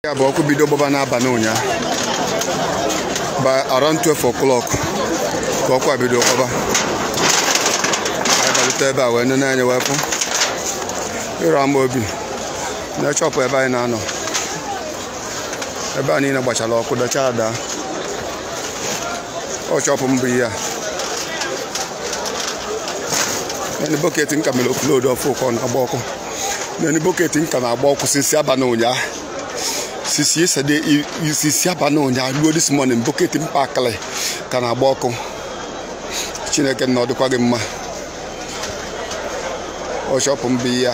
Ya bụ ọkụ bido gbaba n'abalị ụnyaahụ by around 12 o'clock ka ọkụ bido gbaba. Anyị balite ebe a wee nene anyị wee pụ ịrụ ama obi na-echọpụ ebe anyị na-anọ. Ebe a niile gbachara ọkụ dacha ada. Ọ chọpụ mbụ ihe a nani bọket nka mere upload ọfụ ụkọ na-agba ọkụ. Nani bọket nka na-agba ọkụ sisi abalị ụnyaahụ. Since yesterday, since Yabanona, this morning, bucket in Parkley, Kanaboko, Chineke no the Quagma, or shop on Bia.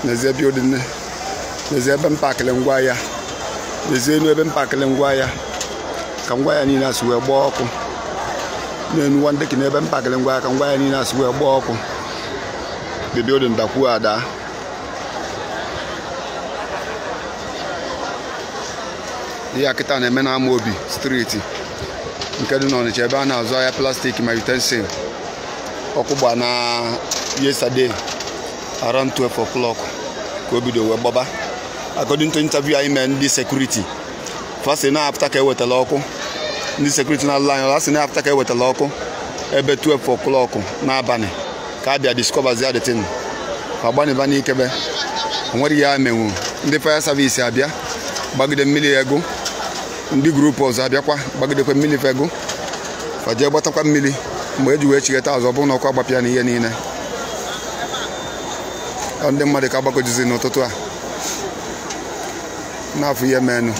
There's a building, there's a Ben Parkland wire, there's a Ben Parkland wire, can wire in us where walk. Then one day can Ben Parkland wire, can wire in us where walk. The building that we are there. Ya kita na-eme na Amobi street nke dị n'Ọnịcha ebe a na-azụ ahịa plastic ma utensil. Ọkụ gba na yesterday around 12 o'clock ka o bido wee gbaba. According to interview I made ndị security, first na after ka ewetala ọkụ ndị security na line last na after ka ewetala ọkụ ebe 12 o'clock n'abalị ka abịa discover the thing. Agbaniba n'ikebe onwere ya menwu ndị fire service abịa gbagide mmiri ego. Ndị group ọzọ abịakwa gbagidekwa mmiri fego faje gbatakwa mmiri mgbe eji wee chigeta azọ bụ na ọkụ agbapịa na ihe niile. Ndị mmadụ ka agbagojizi n'ụtụtụ a n'afọ ihe menụ.